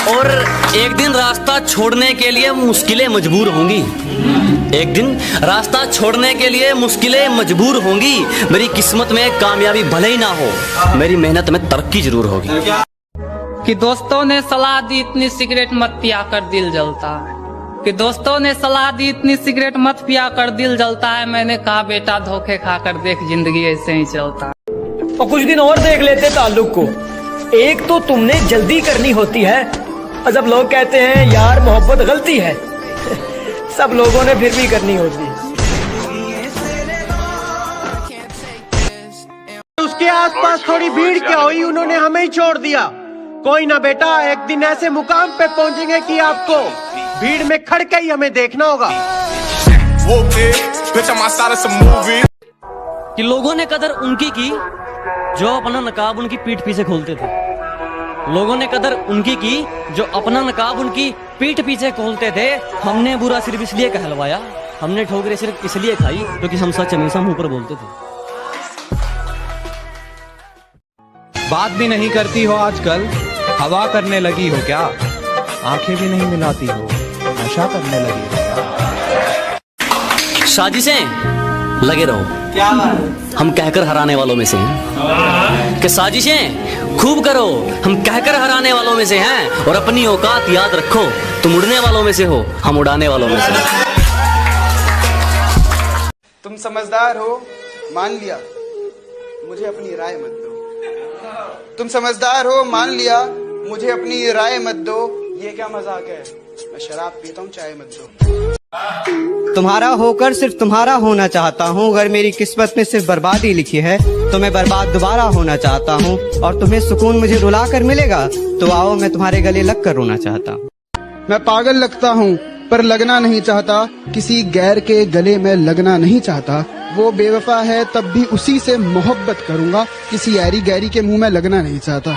और एक दिन रास्ता छोड़ने के लिए मुश्किलें मजबूर होंगी। एक दिन रास्ता छोड़ने के लिए मुश्किलें मजबूर होंगी। मेरी किस्मत में कामयाबी भले ही ना हो, मेरी मेहनत में तरक्की जरूर होगी। कि दोस्तों ने सलाह दी इतनी सिगरेट मत पिया कर दिल जलता है। कि दोस्तों ने सलाह दी इतनी सिगरेट मत पिया कर दिल जलता है। मैंने कहा बेटा धोखे खाकर देख जिंदगी ऐसे ही चलता है। और कुछ दिन और देख लेते ताल्लुक को। एक तो तुमने जल्दी करनी होती है, और जब लोग कहते हैं यार मोहब्बत गलती है, सब लोगों ने फिर भी करनी होती है। उसके आसपास थोड़ी भीड़ क्या हुई, उन्होंने हमें ही छोड़ दिया। कोई ना बेटा, एक दिन ऐसे मुकाम पे पहुंचेंगे कि आपको भीड़ में खड़ के ही हमें देखना होगा। कि लोगों ने कदर उनकी की जो अपना नकाब उनकी पीठ पीछे खोलते थे। लोगों ने कदर उनकी की जो अपना नकाब उनकी पीठ पीछे खोलते थे। हमने बुरा सिर्फ इसलिए कहलवाया, हमने ठोकरें सिर्फ इसलिए खाई क्योंकि हम सच हमेशा मुंह पर बोलते थे। बात भी नहीं करती हो आजकल, हवा करने लगी हो क्या? आंखें भी नहीं मिलाती हो, नशा करने लगी हो क्या? साजिशें लगे रहो, क्या हम कहकर हराने वालों में से हैं। कि साजिशें खूब करो, हम कहकर हराने वालों में से हैं। और अपनी औकात याद रखो, तुम उड़ने वालों में से हो, हम उड़ाने वालों में से हैं। तुम समझदार हो, मान लिया, मुझे अपनी राय मत दो। तुम समझदार हो, मान लिया, मुझे अपनी राय मत दो। ये क्या मजाक है, मैं शराब पीता हूँ, चाय मत दो। तुम्हारा होकर सिर्फ तुम्हारा होना चाहता हूँ। अगर मेरी किस्मत में सिर्फ बर्बादी लिखी है तो मैं बर्बाद दोबारा होना चाहता हूँ। और तुम्हें सुकून मुझे रुला कर मिलेगा तो आओ, मैं तुम्हारे गले लग कर रोना चाहता हूँ। मैं पागल लगता हूँ पर लगना नहीं चाहता, किसी गैर के गले में लगना नहीं चाहता। वो बेवफा है तब भी उसी से मोहब्बत करूंगा, किसी ऐरी गैरी के मुंह में लगना नहीं चाहता।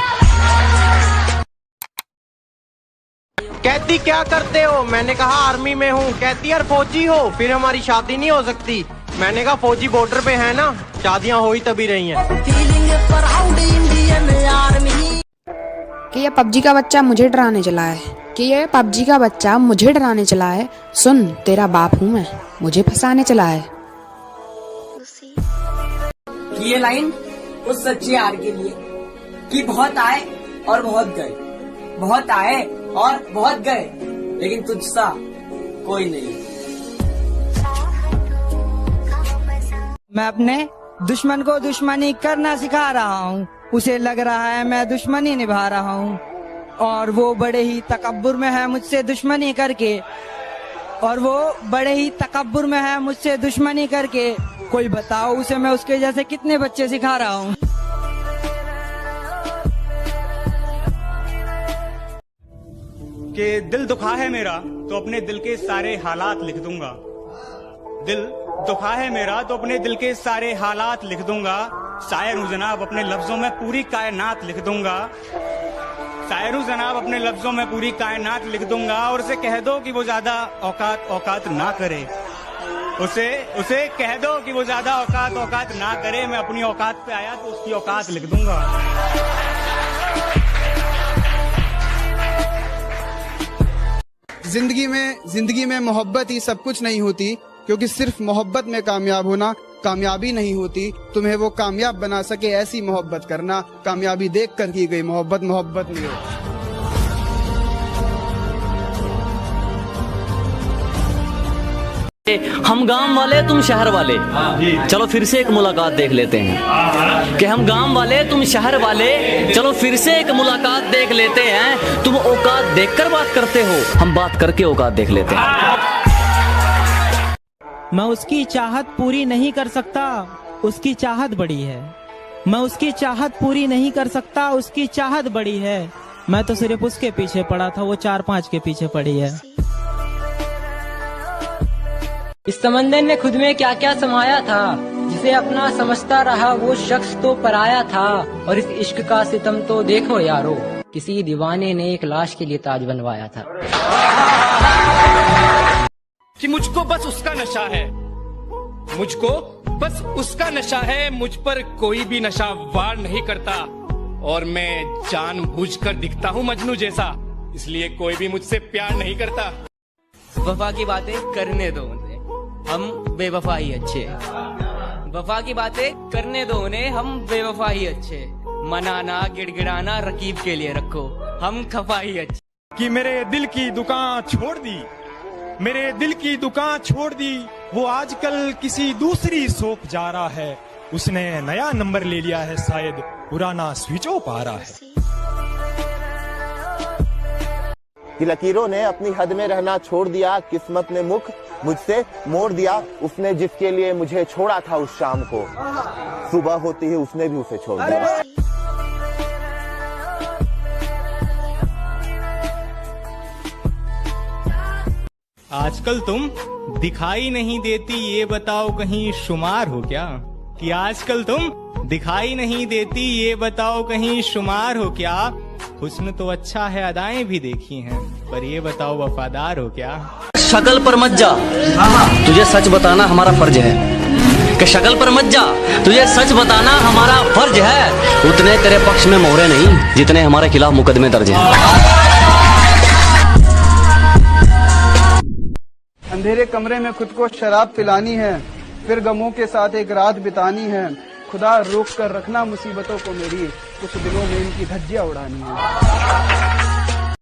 कहती क्या करते हो, मैंने कहा आर्मी में हूँ। कहती यार फौजी हो, फिर हमारी शादी नहीं हो सकती। मैंने कहा फौजी बॉर्डर पे है ना, शादियाँ हो ही तभी रही हैं। कि ये पबजी का बच्चा मुझे डराने चला है, कि ये पबजी का बच्चा मुझे डराने चला है। सुन तेरा बाप हूँ मैं, मुझे फंसाने चला है। कि ये लाइन उस सच्चे यार के लिए, कि बहुत आए और बहुत गए, बहुत आए और बहुत गए, लेकिन तुझसा कोई नहीं। मैं अपने दुश्मन को दुश्मनी करना सिखा रहा हूँ। उसे लग रहा है मैं दुश्मनी निभा रहा हूँ, और वो बड़े ही तकब्बुर में है मुझसे दुश्मनी करके। और वो बड़े ही तकब्बुर में है मुझसे दुश्मनी करके। कोई बताओ उसे मैं उसके जैसे कितने बच्चे सिखा रहा हूँ। कि दिल दुखा है मेरा तो अपने दिल के सारे हालात लिख दूंगा। दिल दुखा है मेरा तो अपने दिल के सारे हालात लिख दूंगा। शायर हूँ जनाब, अपने लफ्जों में पूरी कायनात लिख दूंगा। शायर हूँ जनाब, अपने लफ्जों में पूरी कायनात लिख दूंगा। और उसे कह दो कि वो ज्यादा औकात ना करे। उसे कह दो कि वो ज्यादा औकात ना करे। मैं अपनी औकात पे आया तो उसकी औकात लिख दूंगा। जिंदगी में मोहब्बत ही सब कुछ नहीं होती, क्योंकि सिर्फ मोहब्बत में कामयाब होना कामयाबी नहीं होती। तुम्हें वो कामयाब बना सके ऐसी मोहब्बत करना। कामयाबी देख कर की गई मोहब्बत नहीं होती। हम गांव वाले तुम शहर वाले, चलो फिर से एक मुलाकात देख लेते हैं। कि हम गांव वाले तुम शहर वाले, चलो फिर से एक मुलाकात देख लेते हैं। तुम औकात देखकर बात करते हो, हम बात करके औकात देख लेते हैं। मैं उसकी चाहत पूरी नहीं कर सकता, उसकी चाहत बड़ी है। मैं उसकी चाहत पूरी नहीं कर सकता, उसकी चाहत बड़ी है। मैं तो सिर्फ उसके पीछे पड़ा था, वो 4-5 के पीछे पड़ी है। इस समंदर ने खुद में क्या क्या समाया था, जिसे अपना समझता रहा वो शख्स तो पराया था। और इस इश्क का सितम तो देखो यारो, किसी दीवाने ने एक लाश के लिए ताज बनवाया था। कि मुझको बस उसका नशा है, मुझको बस उसका नशा है। मुझ पर कोई भी नशा वार नहीं करता, और मैं जानबूझकर दिखता हूँ मजनू जैसा। इसलिए कोई भी मुझसे प्यार नहीं करता। वफा की बातें करने दो उन्हें, हम बेवफा ही अच्छे। वफा की बातें करने दो उन्हें, हम बेवफा ही अच्छे। मनाना गिड़गिड़ाना रकीब के लिए रखो, हम खफा ही अच्छे। कि मेरे दिल की दुकान छोड़ दी, मेरे दिल की दुकान छोड़ दी, वो आजकल किसी दूसरी शॉप जा रहा है। उसने नया नंबर ले लिया है, शायद पुराना स्विच ऑफ आ रहा है। कि लकीरों ने अपनी हद में रहना छोड़ दिया, किस्मत ने मुख मुझसे मोड़ दिया। उसने जिसके लिए मुझे छोड़ा था उस शाम को, सुबह होती ही उसने भी उसे छोड़ दिया। आजकल तुम दिखाई नहीं देती, ये बताओ कहीं शुमार हो क्या? कि आजकल तुम दिखाई नहीं देती, ये बताओ कहीं शुमार हो क्या? हुस्न तो अच्छा है, अदाएं भी देखी हैं, पर ये बताओ वफादार हो क्या? शक्ल पर मत जा, तुझे सच बताना हमारा फर्ज है। कि शक्ल पर मत जा, तुझे सच बताना हमारा फर्ज है। उतने तेरे पक्ष में मोहरे नहीं जितने हमारे खिलाफ मुकदमे दर्ज हैं। अंधेरे कमरे में खुद को शराब पिलानी है, फिर गमों के साथ एक रात बितानी है। खुदा रोक कर रखना मुसीबतों को मेरी, कुछ दिनों में इनकी धज्जियां उड़ानी है।